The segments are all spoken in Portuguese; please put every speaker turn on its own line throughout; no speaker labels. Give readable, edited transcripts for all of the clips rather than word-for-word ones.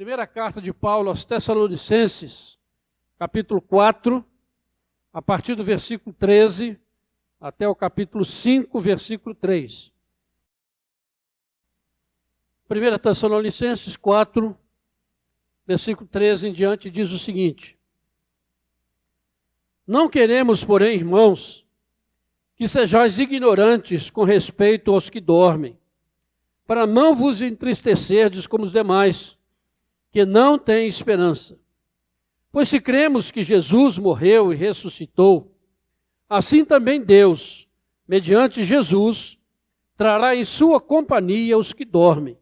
Primeira carta de Paulo aos Tessalonicenses, capítulo 4, a partir do versículo 13 até o capítulo 5, versículo 3. 1 Tessalonicenses 4, versículo 13 em diante, diz o seguinte: Não queremos, porém, irmãos, que sejais ignorantes com respeito aos que dormem, para não vos entristecerdes como os demais, que não têm esperança. Pois se cremos que Jesus morreu e ressuscitou, assim também Deus, mediante Jesus, trará em sua companhia os que dormem.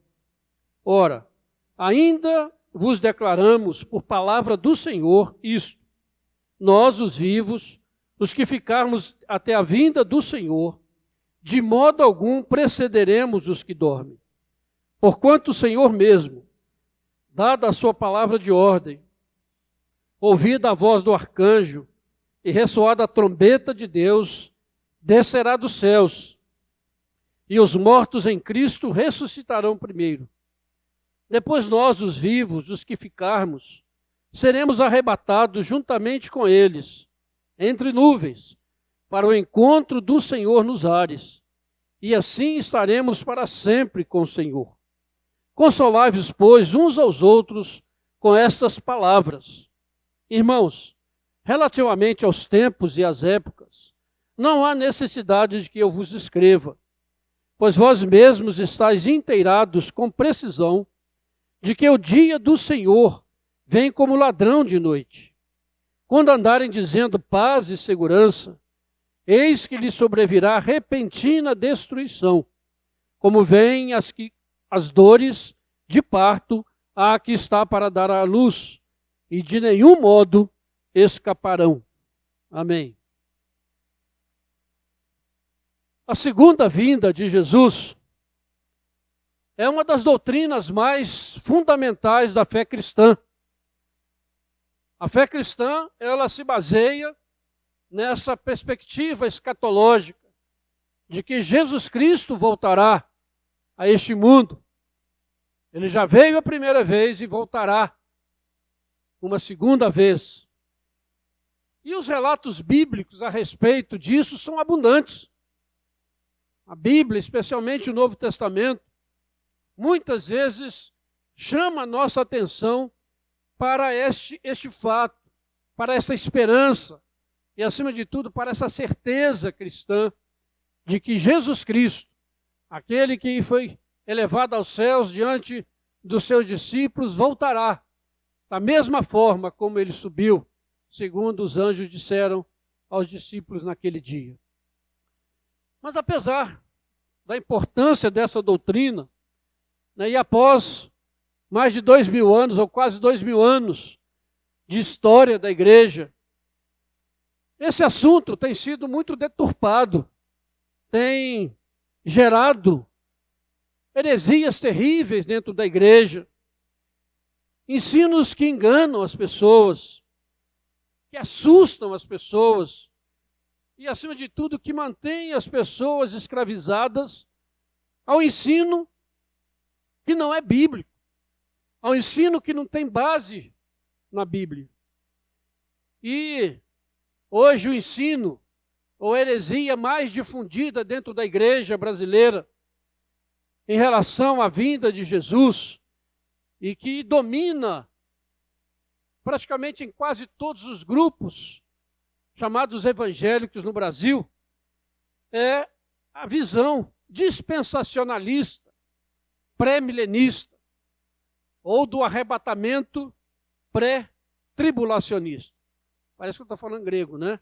Ora, ainda vos declaramos por palavra do Senhor isto: nós, os vivos, os que ficarmos até a vinda do Senhor, de modo algum precederemos os que dormem. Porquanto o Senhor mesmo, dada a sua palavra de ordem, ouvida a voz do arcanjo e ressoada a trombeta de Deus, descerá dos céus, e os mortos em Cristo ressuscitarão primeiro. Depois nós, os vivos, os que ficarmos, seremos arrebatados juntamente com eles, entre nuvens, para o encontro do Senhor nos ares, e assim estaremos para sempre com o Senhor. Consolai-vos, pois, uns aos outros com estas palavras. Irmãos, relativamente aos tempos e às épocas, não há necessidade de que eu vos escreva, pois vós mesmos estáis inteirados com precisão de que o dia do Senhor vem como ladrão de noite. Quando andarem dizendo paz e segurança, eis que lhes sobrevirá repentina destruição, como vêm as dores de parto à que está para dar à luz, e de nenhum modo escaparão. Amém. A segunda vinda de Jesus é uma das doutrinas mais fundamentais da fé cristã. A fé cristã, ela se baseia nessa perspectiva escatológica de que Jesus Cristo voltará a este mundo. Ele já veio a primeira vez e voltará uma segunda vez. E os relatos bíblicos a respeito disso são abundantes. A Bíblia, especialmente o Novo Testamento, muitas vezes chama a nossa atenção para este fato, para essa esperança e, acima de tudo, para essa certeza cristã de que Jesus Cristo, aquele que foi elevado aos céus diante dos seus discípulos, voltará da mesma forma como ele subiu, segundo os anjos disseram aos discípulos naquele dia. Mas apesar da importância dessa doutrina, e após mais de 2000 anos, ou quase 2000 anos de história da igreja, esse assunto tem sido muito deturpado, tem gerado heresias terríveis dentro da igreja, ensinos que enganam as pessoas, que assustam as pessoas, e acima de tudo que mantêm as pessoas escravizadas ao ensino que não é bíblico, ao ensino que não tem base na Bíblia. E hoje o ensino, ou heresia mais difundida dentro da igreja brasileira, em relação à vinda de Jesus, e que domina praticamente em quase todos os grupos chamados evangélicos no Brasil, é a visão dispensacionalista, pré-milenista, ou do arrebatamento pré-tribulacionista. Parece que eu estou falando grego, né?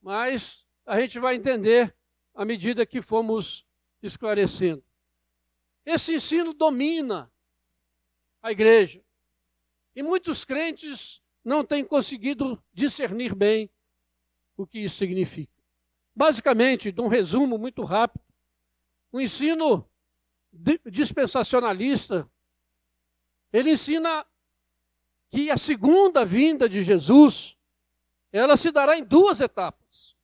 Mas a gente vai entender à medida que formos esclarecendo. Esse ensino domina a igreja. E muitos crentes não têm conseguido discernir bem o que isso significa. Basicamente, de um resumo muito rápido, o ensino dispensacionalista, ele ensina que a segunda vinda de Jesus, ela se dará em duas etapas.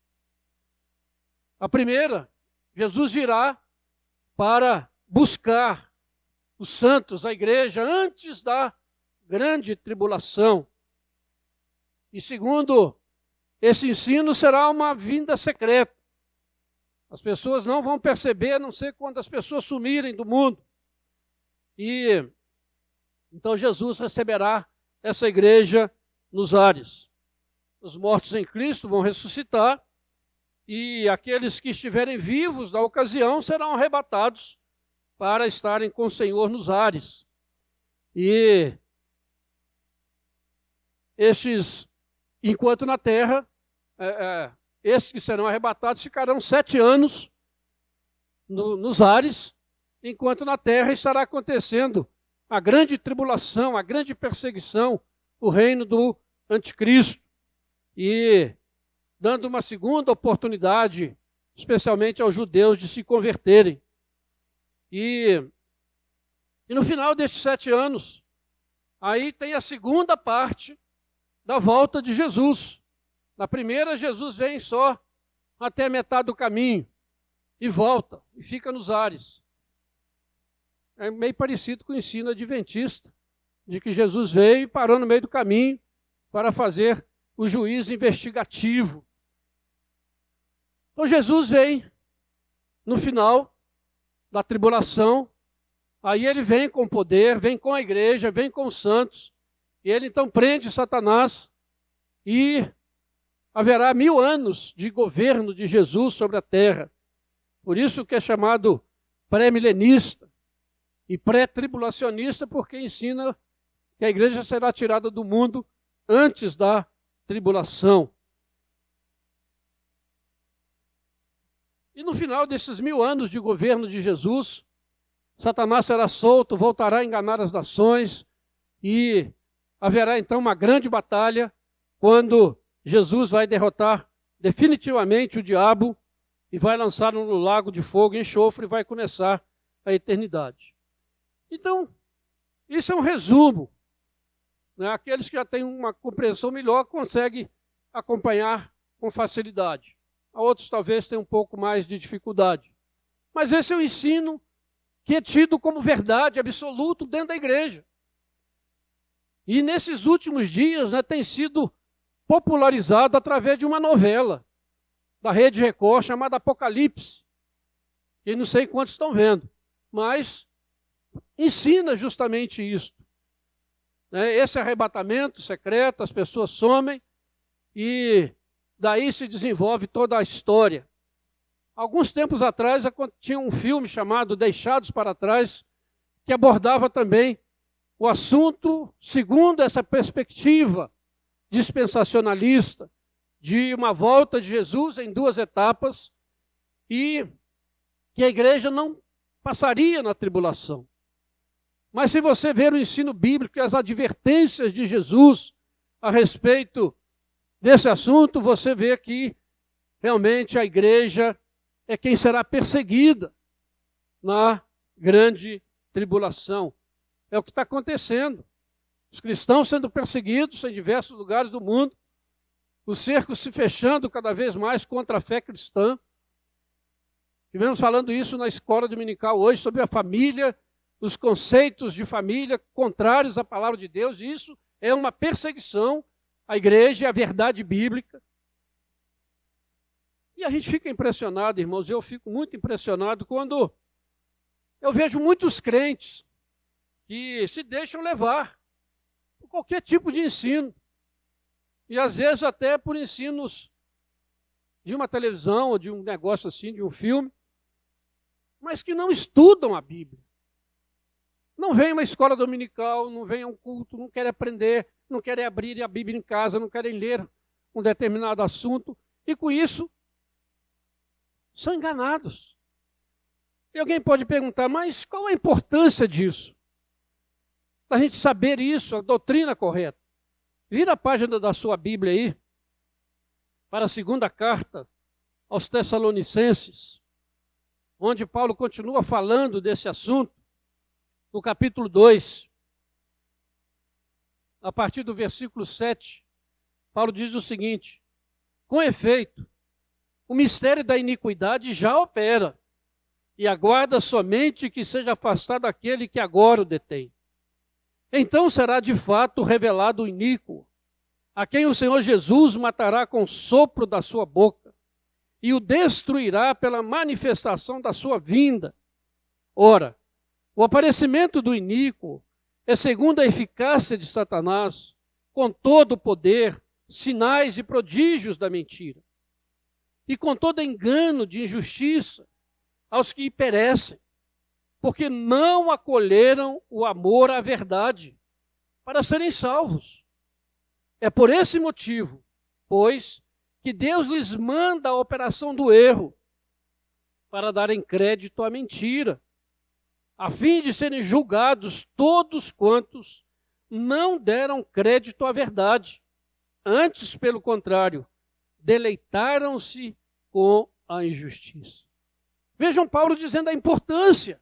A primeira, Jesus virá para buscar os santos, a igreja, antes da grande tribulação. E segundo, esse ensino será uma vinda secreta. As pessoas não vão perceber, a não ser quando as pessoas sumirem do mundo. E então Jesus receberá essa igreja nos ares. Os mortos em Cristo vão ressuscitar e aqueles que estiverem vivos na ocasião serão arrebatados para estarem com o Senhor nos ares. E estes, enquanto na terra, esses que serão arrebatados ficarão 7 anos nos ares, enquanto na terra estará acontecendo a grande tribulação, a grande perseguição, o reino do anticristo. E dando uma segunda oportunidade, especialmente aos judeus, de se converterem. E no final destes 7 anos, aí tem a segunda parte da volta de Jesus. Na primeira, Jesus vem só até a metade do caminho e volta, e fica nos ares. É meio parecido com o ensino adventista, de que Jesus veio e parou no meio do caminho para fazer o juízo investigativo. Então Jesus vem no final da tribulação, aí ele vem com poder, vem com a igreja, vem com os santos, e ele então prende Satanás e haverá 1000 anos de governo de Jesus sobre a terra. Por isso que é chamado pré-milenista e pré-tribulacionista, porque ensina que a igreja será tirada do mundo antes da tribulação. E no final desses 1000 anos de governo de Jesus, Satanás será solto, voltará a enganar as nações e haverá então uma grande batalha quando Jesus vai derrotar definitivamente o diabo e vai lançá-lo no lago de fogo e enxofre e vai começar a eternidade. Então, isso é um resumo. Aqueles que já têm uma compreensão melhor conseguem acompanhar com facilidade. A outros talvez tenham um pouco mais de dificuldade. Mas esse é o ensino que é tido como verdade absoluta dentro da igreja. E nesses últimos dias tem sido popularizado através de uma novela da Rede Record chamada Apocalipse. E não sei quantos estão vendo, mas ensina justamente isso. Esse arrebatamento secreto, as pessoas somem e daí se desenvolve toda a história. Alguns tempos atrás tinha um filme chamado Deixados para Trás, que abordava também o assunto segundo essa perspectiva dispensacionalista de uma volta de Jesus em 2 etapas e que a igreja não passaria na tribulação. Mas se você ver o ensino bíblico e as advertências de Jesus a respeito desse assunto, você vê que realmente a igreja é quem será perseguida na grande tribulação. É o que está acontecendo. Os cristãos sendo perseguidos em diversos lugares do mundo, o cerco se fechando cada vez mais contra a fé cristã. Estivemos falando isso na escola dominical hoje, sobre a família, os conceitos de família contrários à palavra de Deus. Isso é uma perseguição à igreja e à verdade bíblica. E a gente fica impressionado, irmãos, eu fico muito impressionado quando eu vejo muitos crentes que se deixam levar por qualquer tipo de ensino. E às vezes até por ensinos de uma televisão, ou de um negócio assim, de um filme, mas que não estudam a Bíblia. Não vem a uma escola dominical, não vem a um culto, não querem aprender, não querem abrir a Bíblia em casa, não querem ler um determinado assunto, e com isso são enganados. E alguém pode perguntar, mas qual a importância disso? Da gente saber isso, a doutrina correta. Vira a página da sua Bíblia aí, para a 2ª carta aos Tessalonicenses, onde Paulo continua falando desse assunto, no capítulo 2, a partir do versículo 7, Paulo diz o seguinte: com efeito, o mistério da iniquidade já opera, e aguarda somente que seja afastado aquele que agora o detém. Então será de fato revelado o iníquo, a quem o Senhor Jesus matará com o sopro da sua boca, e o destruirá pela manifestação da sua vinda. Ora, o aparecimento do iníquo é segundo a eficácia de Satanás, com todo o poder, sinais e prodígios da mentira, e com todo engano de injustiça aos que perecem, porque não acolheram o amor à verdade para serem salvos. É por esse motivo, pois, que Deus lhes manda a operação do erro, para darem crédito à mentira, a fim de serem julgados todos quantos não deram crédito à verdade. Antes, pelo contrário, deleitaram-se com a injustiça. Vejam Paulo dizendo a importância,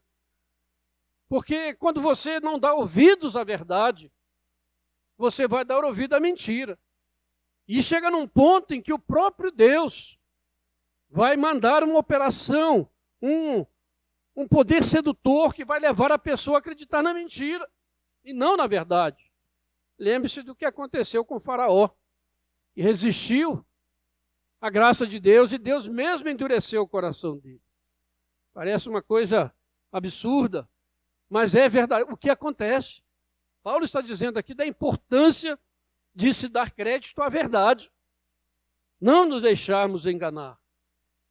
porque quando você não dá ouvidos à verdade, você vai dar ouvido à mentira. E chega num ponto em que o próprio Deus vai mandar uma operação, um poder sedutor que vai levar a pessoa a acreditar na mentira e não na verdade. Lembre-se do que aconteceu com Faraó, que resistiu à graça de Deus e Deus mesmo endureceu o coração dele. Parece uma coisa absurda, mas é verdade. O que acontece? Paulo está dizendo aqui da importância de se dar crédito à verdade, não nos deixarmos enganar.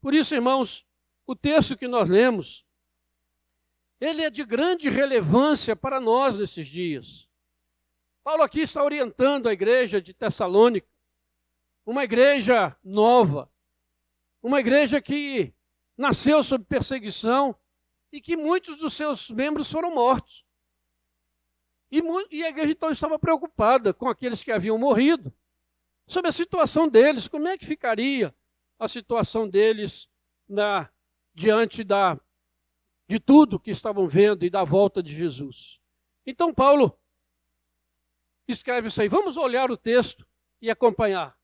Por isso, irmãos, o texto que nós lemos, ele é de grande relevância para nós nesses dias. Paulo aqui está orientando a igreja de Tessalônica, uma igreja nova, uma igreja que nasceu sob perseguição e que muitos dos seus membros foram mortos. E a igreja então estava preocupada com aqueles que haviam morrido, sobre a situação deles, como é que ficaria a situação deles diante de tudo que estavam vendo e da volta de Jesus. Então Paulo escreve isso aí. Vamos olhar o texto e acompanhar.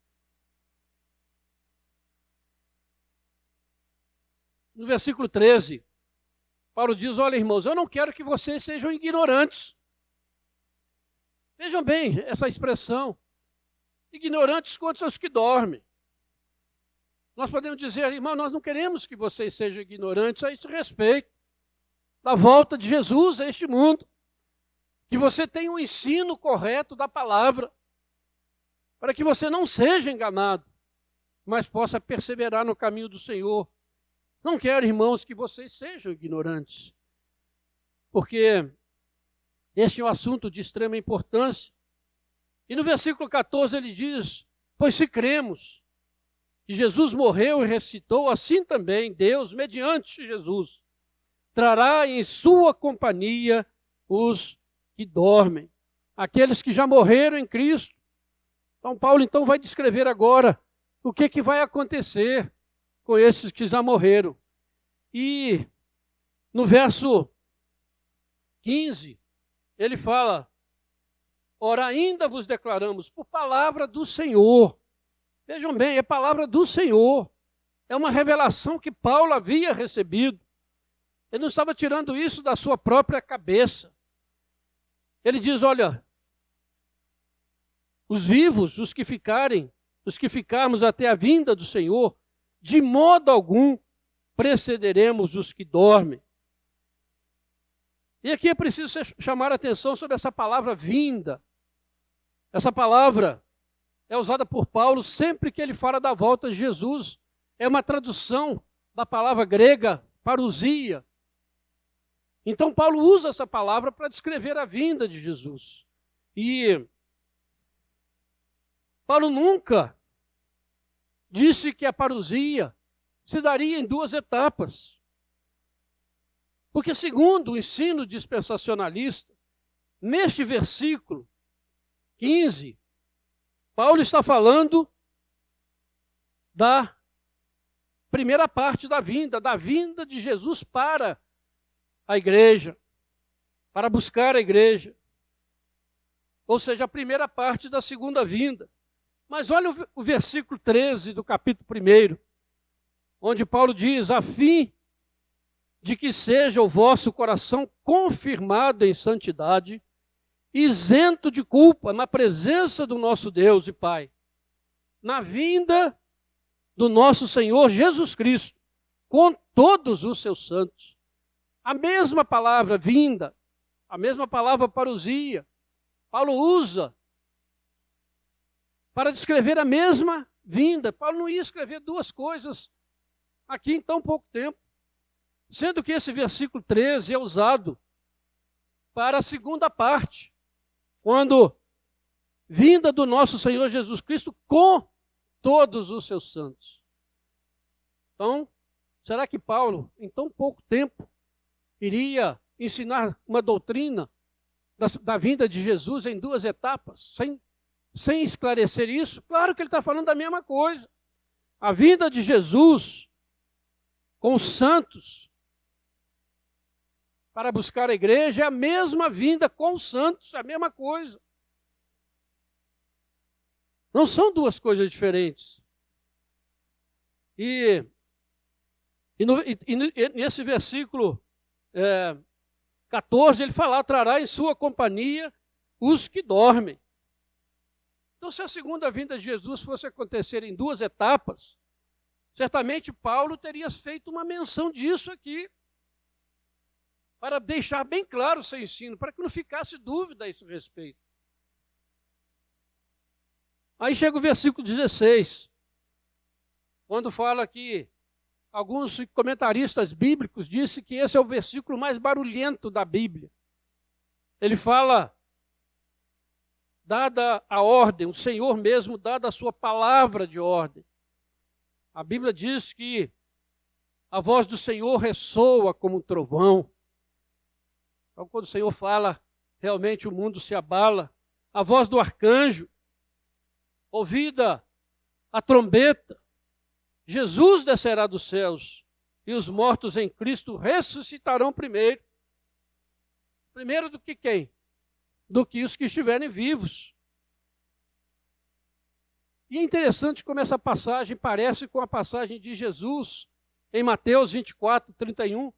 No versículo 13, Paulo diz: olha, irmãos, eu não quero que vocês sejam ignorantes. Vejam bem essa expressão. Ignorantes quanto aos que dormem. Nós podemos dizer, irmão, nós não queremos que vocês sejam ignorantes a esse respeito da volta de Jesus a este mundo. Que você tenha um ensino correto da palavra, para que você não seja enganado, mas possa perseverar no caminho do Senhor. Não quero, irmãos, que vocês sejam ignorantes, porque este é um assunto de extrema importância. E no versículo 14 ele diz: pois se cremos que Jesus morreu e ressuscitou, assim também Deus, mediante Jesus, trará em sua companhia os que dormem, aqueles que já morreram em Cristo. Então Paulo então vai descrever agora o que vai acontecer com esses que já morreram. E no verso 15, ele fala: ora, ainda vos declaramos por palavra do Senhor. Vejam bem, é palavra do Senhor. É uma revelação que Paulo havia recebido. Ele não estava tirando isso da sua própria cabeça. Ele diz, olha, os vivos, os que ficarmos até a vinda do Senhor, de modo algum precederemos os que dormem. E aqui é preciso chamar a atenção sobre essa palavra vinda. Essa palavra é usada por Paulo sempre que ele fala da volta de Jesus. É uma tradução da palavra grega parousia. Então Paulo usa essa palavra para descrever a vinda de Jesus. E Paulo nunca disse que a parousia se daria em duas etapas. Porque segundo o ensino dispensacionalista, neste versículo 15, Paulo está falando da primeira parte da vinda de Jesus para a igreja, para buscar a igreja. Ou seja, a primeira parte da segunda vinda. Mas olha o versículo 13 do capítulo 1, onde Paulo diz, a fim de que seja o vosso coração confirmado em santidade isento de culpa na presença do nosso Deus e Pai, na vinda do nosso Senhor Jesus Cristo, com todos os seus santos. A mesma palavra vinda, a mesma palavra parousia, Paulo usa para descrever a mesma vinda. Paulo não ia escrever duas coisas aqui em tão pouco tempo, sendo que esse versículo 13 é usado para a segunda parte, quando vinda do nosso Senhor Jesus Cristo com todos os seus santos. Então, será que Paulo, em tão pouco tempo, iria ensinar uma doutrina da vinda de Jesus em duas etapas, sem esclarecer isso? Claro que ele está falando da mesma coisa. A vinda de Jesus com os santos para buscar a igreja é a mesma vinda com os santos, é a mesma coisa. Não são duas coisas diferentes. E nesse versículo 14, ele fala: trará em sua companhia os que dormem. Então, se a segunda vinda de Jesus fosse acontecer em duas etapas, certamente Paulo teria feito uma menção disso aqui, para deixar bem claro o seu ensino, para que não ficasse dúvida a esse respeito. Aí chega o versículo 16, quando fala que alguns comentaristas bíblicos dizem que esse é o versículo mais barulhento da Bíblia. Ele fala, dada a ordem, o Senhor mesmo dada a sua palavra de ordem. A Bíblia diz que a voz do Senhor ressoa como um trovão. Então, quando o Senhor fala, realmente o mundo se abala. A voz do arcanjo, ouvida a trombeta, Jesus descerá dos céus e os mortos em Cristo ressuscitarão primeiro. Primeiro do que quem? Do que os que estiverem vivos. E é interessante como essa passagem parece com a passagem de Jesus em Mateus 24, 31,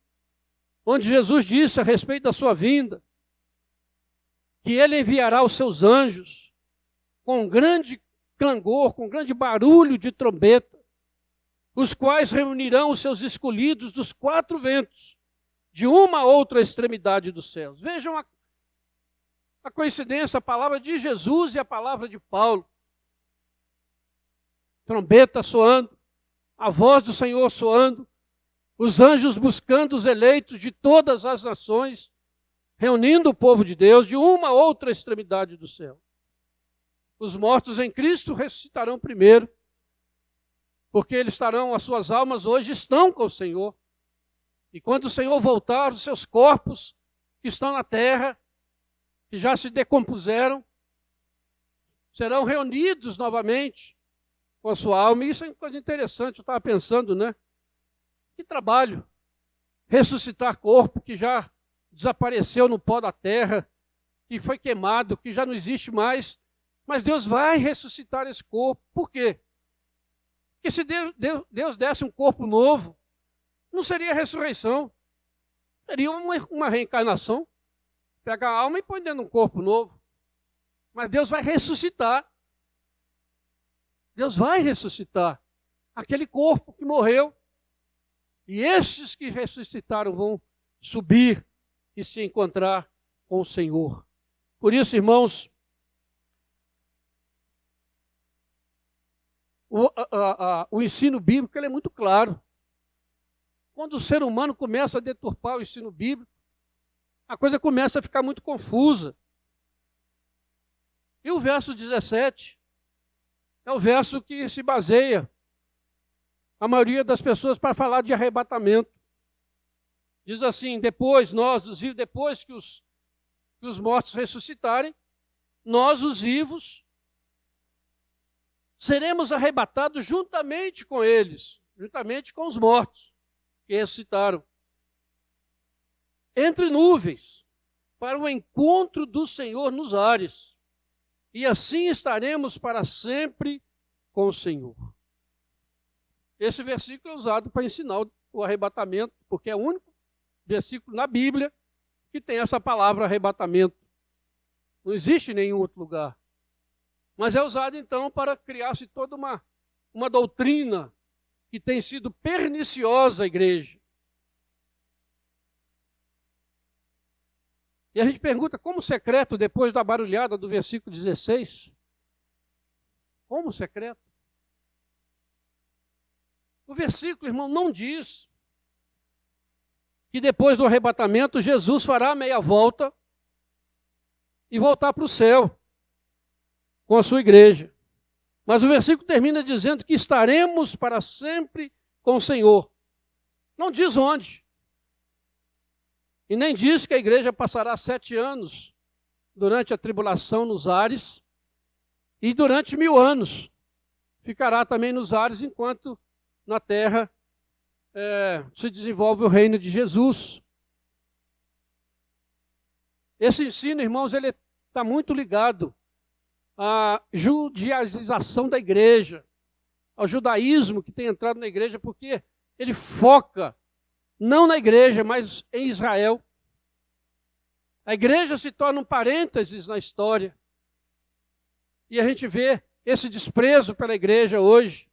onde Jesus disse a respeito da sua vinda, que ele enviará os seus anjos com grande clangor, com grande barulho de trombeta, os quais reunirão os seus escolhidos dos quatro ventos, de uma a outra extremidade dos céus. Vejam a coincidência, a palavra de Jesus e a palavra de Paulo. Trombeta soando, a voz do Senhor soando, os anjos buscando os eleitos de todas as nações, reunindo o povo de Deus de uma a outra extremidade do céu. Os mortos em Cristo ressuscitarão primeiro, porque eles estarão, as suas almas hoje estão com o Senhor. E quando o Senhor voltar, os seus corpos que estão na terra, que já se decompuseram, serão reunidos novamente com a sua alma. E isso é uma coisa interessante, eu estava pensando, né? Que trabalho ressuscitar corpo que já desapareceu no pó da terra, que foi queimado, que já não existe mais. Mas Deus vai ressuscitar esse corpo. Por quê? Porque se Deus desse um corpo novo, não seria ressurreição, seria uma reencarnação. Pega a alma e põe dentro de um corpo novo. Mas Deus vai ressuscitar. Deus vai ressuscitar aquele corpo que morreu. E estes que ressuscitaram vão subir e se encontrar com o Senhor. Por isso, irmãos, o ensino bíblico ele é muito claro. Quando o ser humano começa a deturpar o ensino bíblico, a coisa começa a ficar muito confusa. E o verso 17 é o verso que se baseia a maioria das pessoas para falar de arrebatamento. Diz assim: depois que os mortos ressuscitarem, nós, os vivos, seremos arrebatados juntamente com eles, juntamente com os mortos que ressuscitaram, entre nuvens, para o encontro do Senhor nos ares. E assim estaremos para sempre com o Senhor. Esse versículo é usado para ensinar o arrebatamento, porque é o único versículo na Bíblia que tem essa palavra arrebatamento. Não existe em nenhum outro lugar. Mas é usado então para criar-se toda uma doutrina que tem sido perniciosa à igreja. E a gente pergunta, como secreto, depois da barulhada do versículo 16? Como secreto? O versículo, irmão, não diz que depois do arrebatamento Jesus fará meia volta e voltar para o céu com a sua igreja. Mas o versículo termina dizendo que estaremos para sempre com o Senhor. Não diz onde. E nem diz que a igreja passará 7 anos durante a tribulação nos ares e durante 1000 anos ficará também nos ares enquanto na terra se desenvolve o reino de Jesus. Esse ensino, irmãos, ele está muito ligado à judaização da igreja, ao judaísmo que tem entrado na igreja, porque ele foca não na igreja, mas em Israel. A igreja se torna um parênteses na história. E a gente vê esse desprezo pela igreja hoje.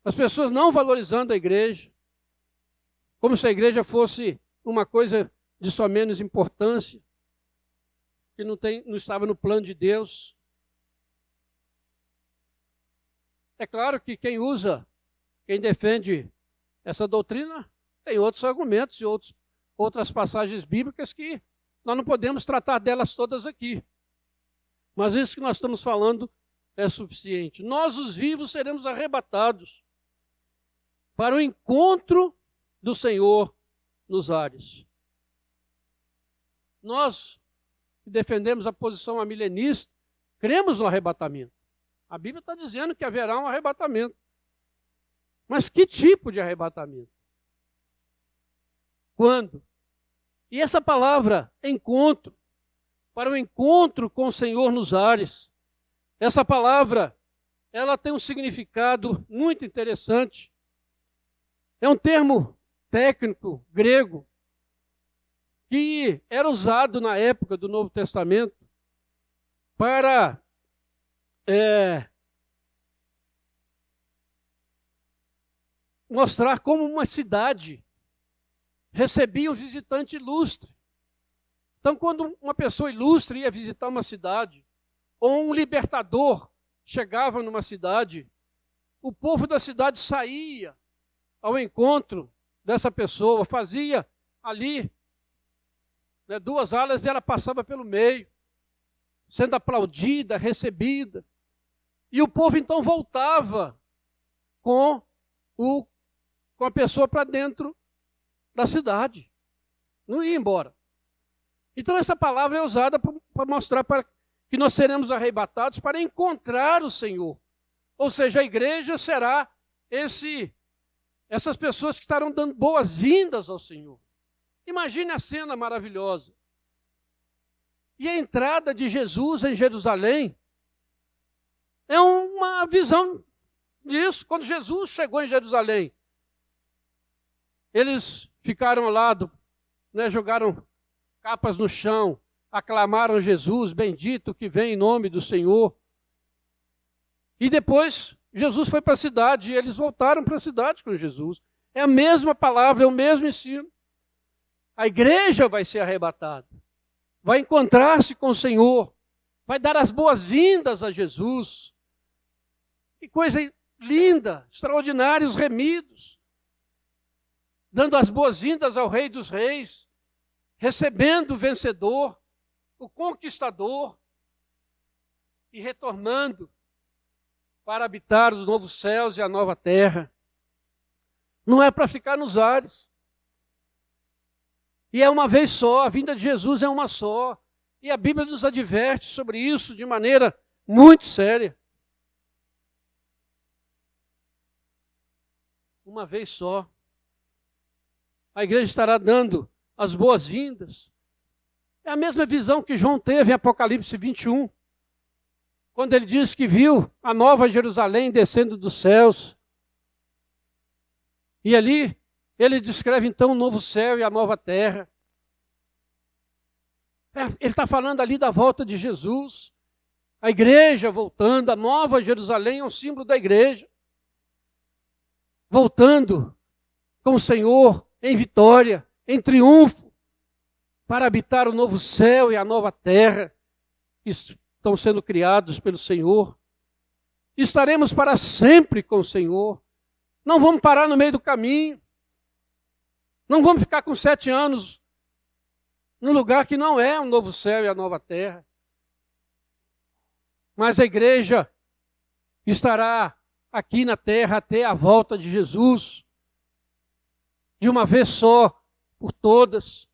As pessoas não valorizando a igreja, como se a igreja fosse uma coisa de só menos importância, que não estava no plano de Deus. É claro que quem defende essa doutrina, tem outros argumentos e outras passagens bíblicas que nós não podemos tratar delas todas aqui. Mas isso que nós estamos falando é suficiente. Nós, os vivos, seremos arrebatados para o encontro do Senhor nos ares. Nós, que defendemos a posição amilenista, cremos no arrebatamento. A Bíblia está dizendo que haverá um arrebatamento. Mas que tipo de arrebatamento? Quando? E essa palavra, encontro, para o encontro com o Senhor nos ares, essa palavra, ela tem um significado muito interessante. É um termo técnico grego que era usado na época do Novo Testamento para mostrar como uma cidade recebia um visitante ilustre. Então, quando uma pessoa ilustre ia visitar uma cidade, ou um libertador chegava numa cidade, o povo da cidade saía ao encontro dessa pessoa, fazia ali 2 alas e ela passava pelo meio, sendo aplaudida, recebida. E o povo então voltava com a pessoa para dentro da cidade. Não ia embora. Então essa palavra é usada para mostrar que nós seremos arrebatados para encontrar o Senhor. Ou seja, a igreja será essas pessoas que estarão dando boas-vindas ao Senhor. Imagine a cena maravilhosa. E a entrada de Jesus em Jerusalém é uma visão disso. Quando Jesus chegou em Jerusalém, eles ficaram ao lado, jogaram capas no chão, aclamaram Jesus, bendito que vem em nome do Senhor. E depois Jesus foi para a cidade e eles voltaram para a cidade com Jesus. É a mesma palavra, é o mesmo ensino. A igreja vai ser arrebatada, vai encontrar-se com o Senhor, vai dar as boas-vindas a Jesus. Que coisa linda, extraordinários remidos, dando as boas-vindas ao Rei dos Reis, recebendo o vencedor, o conquistador, e retornando para habitar os novos céus e a nova terra. Não é para ficar nos ares. E é uma vez só, a vinda de Jesus é uma só. E a Bíblia nos adverte sobre isso de maneira muito séria. Uma vez só. A igreja estará dando as boas-vindas. É a mesma visão que João teve em Apocalipse 21, quando ele diz que viu a nova Jerusalém descendo dos céus. E ali ele descreve então o novo céu e a nova terra. Ele está falando ali da volta de Jesus. A igreja voltando, a nova Jerusalém é um símbolo da igreja. Voltando com o Senhor em vitória, em triunfo, para habitar o novo céu e a nova terra que estão sendo criados pelo Senhor. Estaremos para sempre com o Senhor. Não vamos parar no meio do caminho. Não vamos ficar com 7 anos num lugar que não é o novo céu e a nova terra. Mas a igreja estará aqui na terra até a volta de Jesus, de uma vez só, por todas.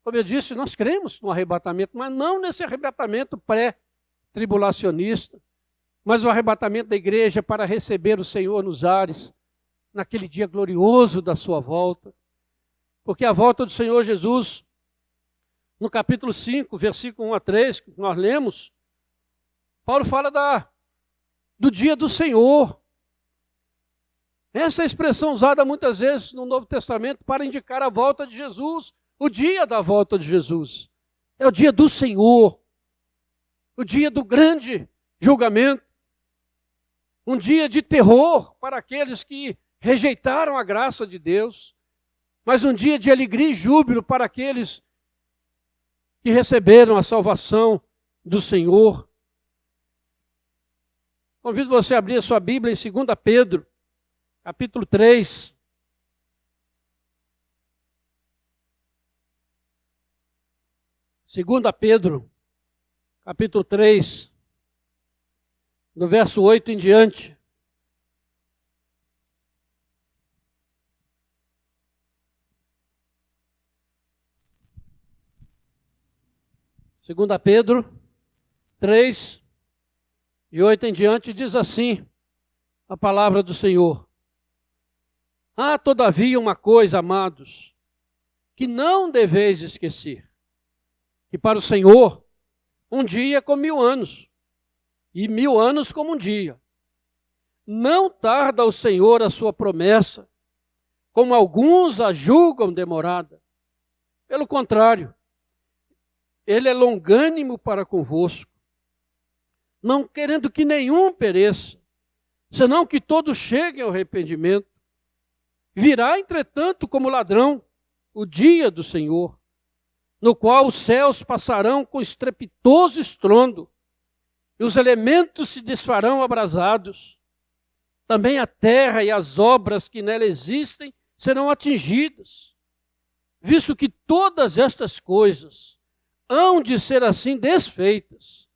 Como eu disse, nós cremos no arrebatamento, mas não nesse arrebatamento pré-tribulacionista, mas o arrebatamento da igreja para receber o Senhor nos ares, naquele dia glorioso da sua volta. Porque a volta do Senhor Jesus, no capítulo 5, versículo 1 a 3, que nós lemos, Paulo fala do dia do Senhor. Essa é a expressão usada muitas vezes no Novo Testamento para indicar a volta de Jesus, o dia da volta de Jesus. É o dia do Senhor, o dia do grande julgamento, um dia de terror para aqueles que rejeitaram a graça de Deus, mas um dia de alegria e júbilo para aqueles que receberam a salvação do Senhor. Convido você a abrir a sua Bíblia em 2 Pedro, capítulo 3. Segunda Pedro, capítulo 3, do verso 8 em diante. Segunda Pedro 3, de 8 em diante, diz assim a palavra do Senhor. Há todavia uma coisa, amados, que não deveis esquecer, que para o Senhor um dia é como 1000 anos, e 1000 anos como um dia. Não tarda o Senhor a sua promessa, como alguns a julgam demorada. Pelo contrário, Ele é longânimo para convosco, não querendo que nenhum pereça, senão que todos cheguem ao arrependimento. Virá, entretanto, como ladrão, o dia do Senhor, no qual os céus passarão com estrepitoso estrondo, e os elementos se desfarão abrasados. Também a terra e as obras que nela existem serão atingidas, visto que todas estas coisas hão de ser assim desfeitas.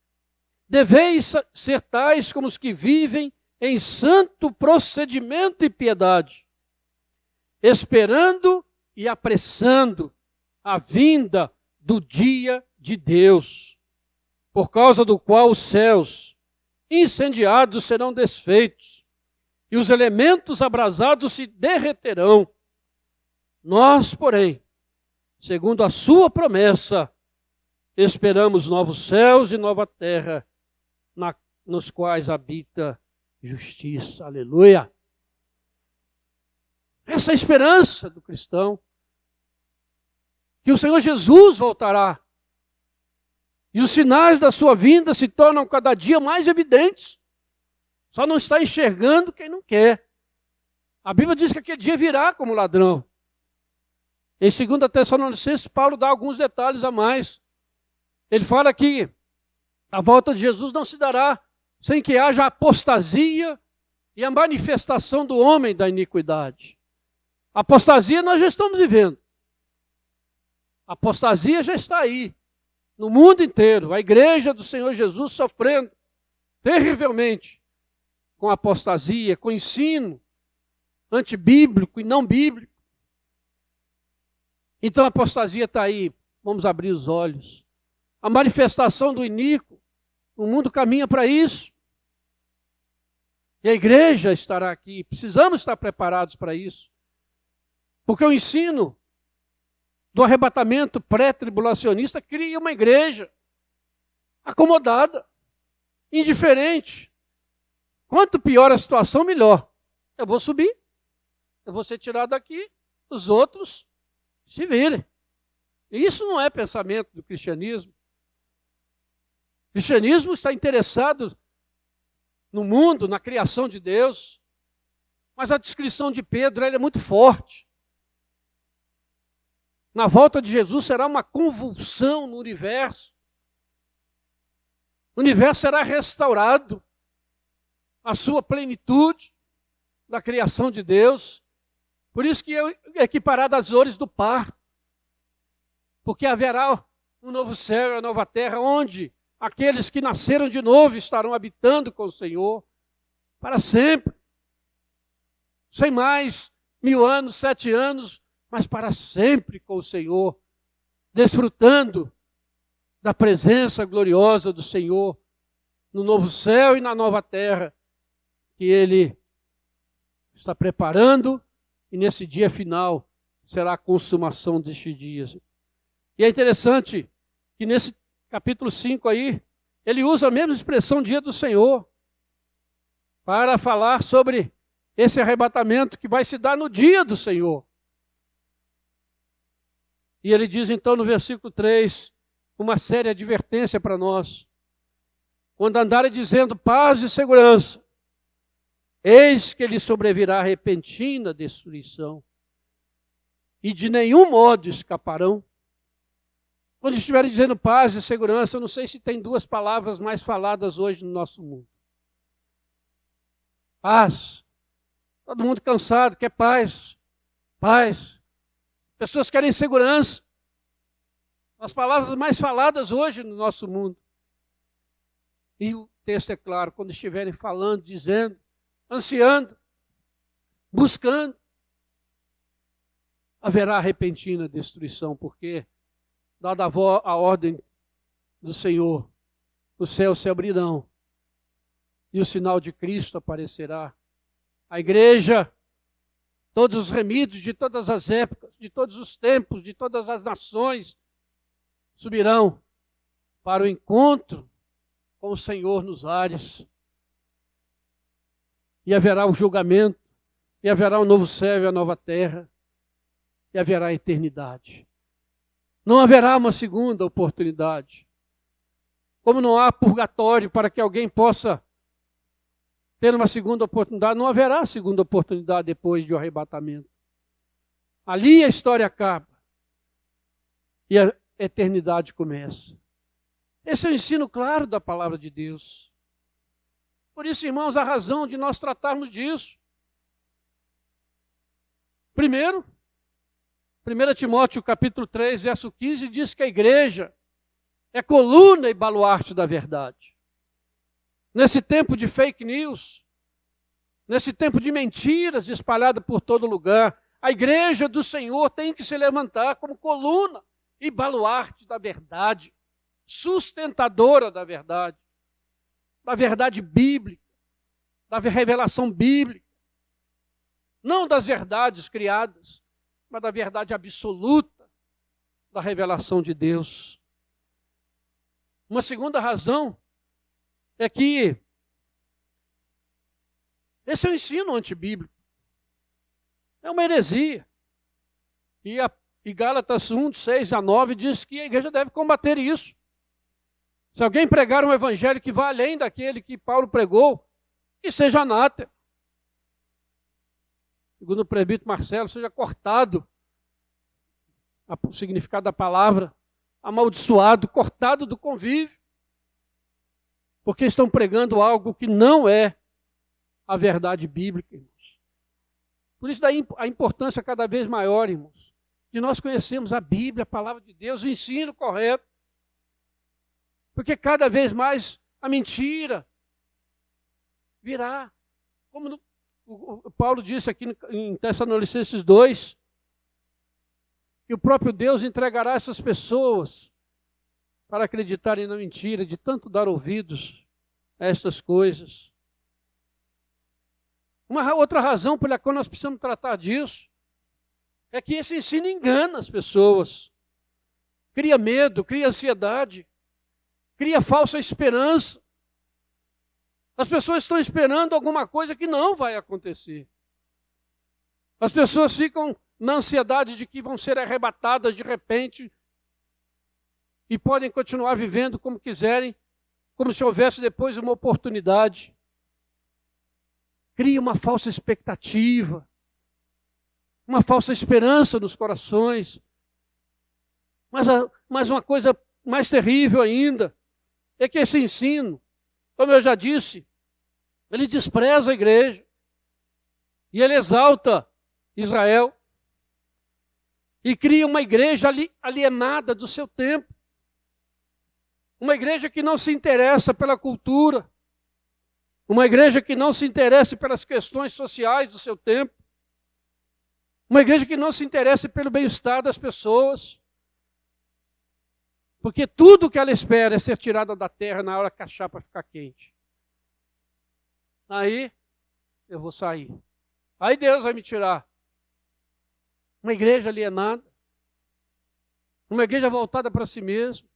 Deveis ser tais como os que vivem em santo procedimento e piedade, esperando e apressando a vinda do dia de Deus, por causa do qual os céus incendiados serão desfeitos e os elementos abrasados se derreterão. Nós, porém, segundo a sua promessa, esperamos novos céus e nova terra, nos quais habita justiça. Aleluia! Essa é a esperança do cristão, que o Senhor Jesus voltará. E os sinais da sua vinda se tornam cada dia mais evidentes. Só não está enxergando quem não quer. A Bíblia diz que aquele dia virá como ladrão. Em 2 Tessalonicenses, Paulo dá alguns detalhes a mais. Ele fala que a volta de Jesus não se dará sem que haja apostasia e a manifestação do homem da iniquidade. Apostasia nós já estamos vivendo. A apostasia já está aí, no mundo inteiro. A igreja do Senhor Jesus sofrendo terrivelmente com a apostasia, com o ensino antibíblico e não bíblico. Então a apostasia está aí, vamos abrir os olhos. A manifestação do iníquo, o mundo caminha para isso. E a igreja estará aqui, precisamos estar preparados para isso. Porque o ensino do arrebatamento pré-tribulacionista cria uma igreja acomodada, indiferente. Quanto pior a situação, melhor. Eu vou subir, eu vou ser tirado daqui, os outros se virem. E isso não é pensamento do cristianismo. O cristianismo está interessado no mundo, na criação de Deus. Mas a descrição de Pedro é muito forte. Na volta de Jesus será uma convulsão no universo. O universo será restaurado à sua plenitude da criação de Deus. Por isso que é equiparado às dores do parto. Porque haverá um novo céu e uma nova terra, onde aqueles que nasceram de novo estarão habitando com o Senhor para sempre. Sem mais 1000 anos, 7 anos, mas para sempre com o Senhor, desfrutando da presença gloriosa do Senhor no novo céu e na nova terra que Ele está preparando, e nesse dia final será a consumação destes dias. E é interessante que nesse capítulo 5 aí, ele usa a mesma expressão dia do Senhor para falar sobre esse arrebatamento que vai se dar no dia do Senhor. E ele diz então no versículo 3, uma séria advertência para nós. Quando andarem dizendo paz e segurança, eis que lhe sobrevirá repentina destruição, e de nenhum modo escaparão. Quando estiverem dizendo paz e segurança, eu não sei se tem 2 palavras mais faladas hoje no nosso mundo. Paz. Todo mundo cansado, quer paz. Paz. Pessoas querem segurança. As palavras mais faladas hoje no nosso mundo. E o texto é claro, quando estiverem falando, dizendo, ansiando, buscando, haverá repentina destruição, porque, dada a ordem do Senhor, os céus se abrirão e o sinal de Cristo aparecerá. A igreja, todos os remidos de todas as épocas, de todos os tempos, de todas as nações, subirão para o encontro com o Senhor nos ares. E haverá o julgamento, e haverá o novo céu e a nova terra, e haverá a eternidade. Não haverá uma segunda oportunidade. Como não há purgatório para que alguém possa ter uma segunda oportunidade, não haverá segunda oportunidade depois do arrebatamento. Ali a história acaba e a eternidade começa. Esse é o ensino claro da palavra de Deus. Por isso, irmãos, a razão de nós tratarmos disso. Primeiro, 1 Timóteo capítulo 3, verso 15, diz que a igreja é coluna e baluarte da verdade. Nesse tempo de fake news, nesse tempo de mentiras espalhadas por todo lugar, a igreja do Senhor tem que se levantar como coluna e baluarte da verdade, sustentadora da verdade bíblica, da revelação bíblica, não das verdades criadas, mas da verdade absoluta da revelação de Deus. Uma segunda razão é que esse é um ensino antibíblico. É uma heresia. E Gálatas 1, 6 a 9 diz que a igreja deve combater isso. Se alguém pregar um evangelho que vá além daquele que Paulo pregou, que seja anátema. Segundo o presbítero Marcelo, seja cortado o significado da palavra, amaldiçoado, cortado do convívio, porque estão pregando algo que não é a verdade bíblica, irmãos. Por isso daí a importância cada vez maior, irmãos, de nós conhecermos a Bíblia, a palavra de Deus, o ensino correto, porque cada vez mais a mentira virá, como o Paulo disse aqui em Tessalonicenses 2, que o próprio Deus entregará essas pessoas para acreditarem na mentira, de tanto dar ouvidos a estas coisas. Uma outra razão pela qual nós precisamos tratar disso é que esse ensino engana as pessoas, cria medo, cria ansiedade, cria falsa esperança. As pessoas estão esperando alguma coisa que não vai acontecer. As pessoas ficam na ansiedade de que vão ser arrebatadas de repente e podem continuar vivendo como quiserem, como se houvesse depois uma oportunidade. Cria uma falsa expectativa, uma falsa esperança nos corações. Mas uma coisa mais terrível ainda é que esse ensino, como eu já disse, ele despreza a igreja e ele exalta Israel e cria uma igreja alienada do seu tempo. Uma igreja que não se interessa pela cultura, uma igreja que não se interessa pelas questões sociais do seu tempo, uma igreja que não se interessa pelo bem-estar das pessoas, porque tudo que ela espera é ser tirada da terra na hora que a chapa ficar quente. Aí eu vou sair. Aí Deus vai me tirar. Uma igreja alienada, uma igreja voltada para si mesma,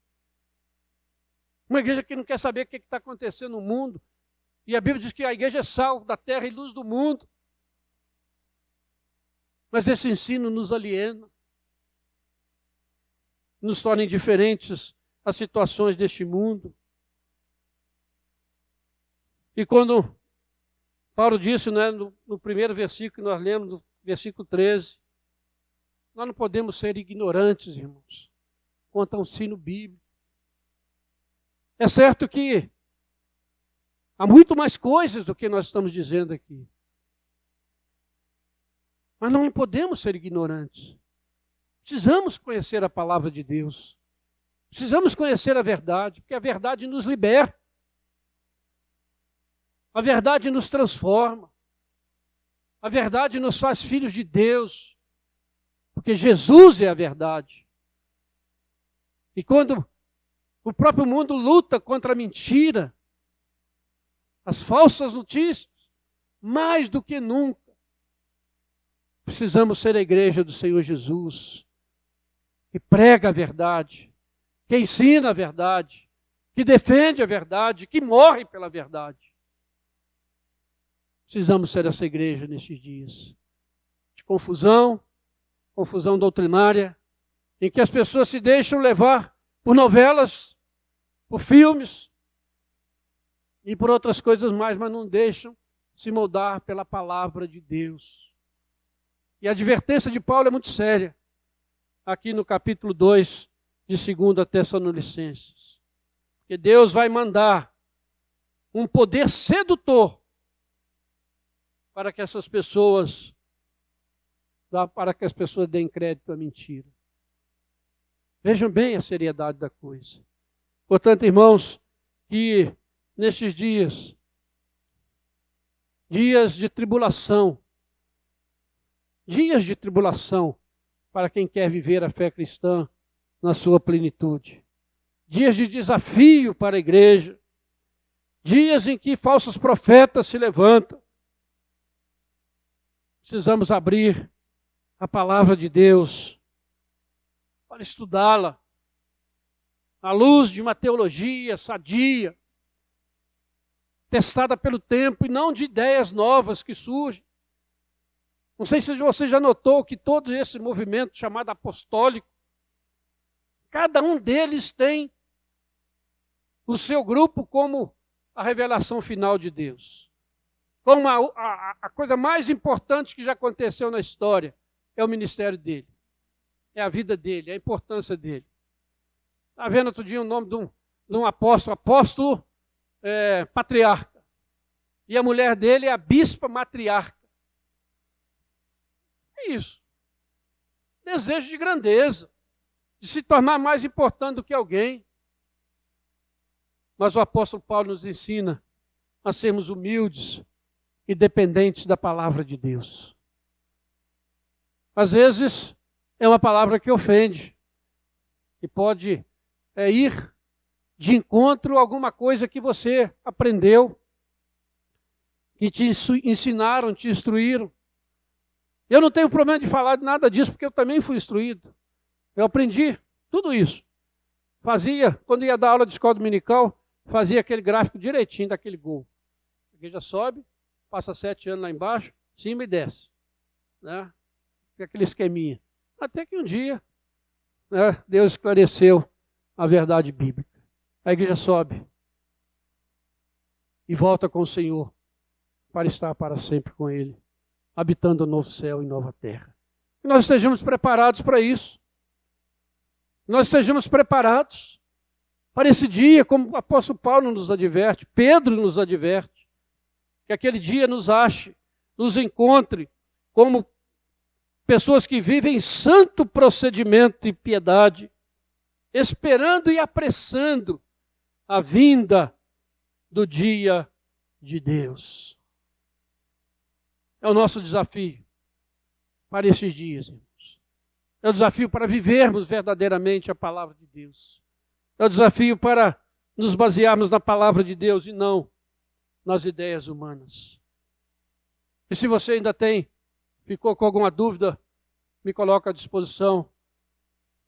uma igreja que não quer saber o que está acontecendo no mundo. E a Bíblia diz que a igreja é sal da terra e luz do mundo. Mas esse ensino nos aliena, nos torna indiferentes às situações deste mundo. E quando Paulo disse, né, no primeiro versículo que nós lemos, no versículo 13, nós não podemos ser ignorantes, irmãos, quanto ao ensino bíblico. É certo que há muito mais coisas do que nós estamos dizendo aqui. Mas não podemos ser ignorantes. Precisamos conhecer a palavra de Deus. Precisamos conhecer a verdade, porque a verdade nos liberta. A verdade nos transforma. A verdade nos faz filhos de Deus. Porque Jesus é a verdade. E quando o próprio mundo luta contra a mentira, as falsas notícias, mais do que nunca, precisamos ser a igreja do Senhor Jesus, que prega a verdade, que ensina a verdade, que defende a verdade, que morre pela verdade. Precisamos ser essa igreja nesses dias de confusão doutrinária, em que as pessoas se deixam levar por novelas, por filmes e por outras coisas mais, mas não deixam se moldar pela palavra de Deus. E a advertência de Paulo é muito séria, aqui no capítulo 2 de 2 Tessalonicenses. Que Deus vai mandar um poder sedutor para que essas pessoas deem crédito à mentira. Vejam bem a seriedade da coisa. Portanto, irmãos, que nesses dias de tribulação para quem quer viver a fé cristã na sua plenitude, dias de desafio para a igreja, dias em que falsos profetas se levantam, precisamos abrir a palavra de Deus para estudá-la à luz de uma teologia sadia, testada pelo tempo e não de ideias novas que surgem. Não sei se você já notou que todo esse movimento chamado apostólico, cada um deles tem o seu grupo como a revelação final de Deus. Como a coisa mais importante que já aconteceu na história é o ministério dele. É a vida dele, é a importância dele. Está vendo outro dia o nome de um apóstolo patriarca. E a mulher dele é a bispa matriarca. É isso. Desejo de grandeza, de se tornar mais importante do que alguém. Mas o apóstolo Paulo nos ensina a sermos humildes e dependentes da palavra de Deus. Às vezes é uma palavra que ofende, que pode ir de encontro a alguma coisa que você aprendeu, que te ensinaram, te instruíram. Eu não tenho problema de falar de nada disso, porque eu também fui instruído. Eu aprendi tudo isso. Quando ia dar aula de escola dominical, fazia aquele gráfico direitinho daquele gol. A igreja sobe, passa 7 anos lá embaixo, cima e desce. Né? Aquele esqueminha. Até que um dia, né, Deus esclareceu a verdade bíblica. A igreja sobe e volta com o Senhor para estar para sempre com Ele, habitando o novo céu e nova terra. Que nós estejamos preparados para isso. Nós estejamos preparados para esse dia, como o apóstolo Paulo nos adverte, Pedro nos adverte, que aquele dia nos ache, nos encontre como pessoas que vivem em santo procedimento e piedade, esperando e apressando a vinda do dia de Deus. É o nosso desafio para esses dias, irmãos. É o desafio para vivermos verdadeiramente a palavra de Deus. É o desafio para nos basearmos na palavra de Deus e não nas ideias humanas. E se você ainda ficou com alguma dúvida, me coloca à disposição,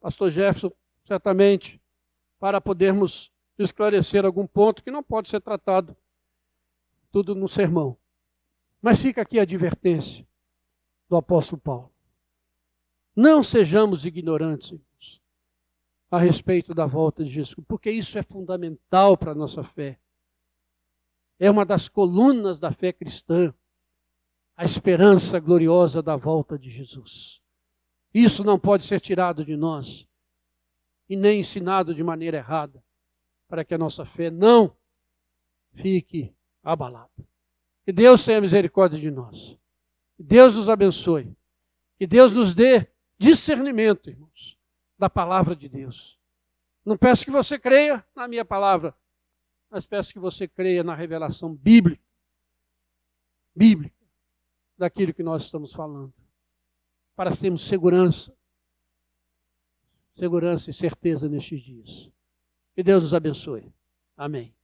pastor Jefferson, certamente, para podermos esclarecer algum ponto que não pode ser tratado tudo no sermão. Mas fica aqui a advertência do apóstolo Paulo. Não sejamos ignorantes, irmãos, a respeito da volta de Jesus, porque isso é fundamental para a nossa fé. É uma das colunas da fé cristã, a esperança gloriosa da volta de Jesus. Isso não pode ser tirado de nós e nem ensinado de maneira errada, para que a nossa fé não fique abalada. Que Deus tenha misericórdia de nós. Que Deus nos abençoe. Que Deus nos dê discernimento, irmãos, da palavra de Deus. Não peço que você creia na minha palavra, mas peço que você creia na revelação bíblica, daquilo que nós estamos falando, para termos segurança e certeza nestes dias. Que Deus nos abençoe. Amém.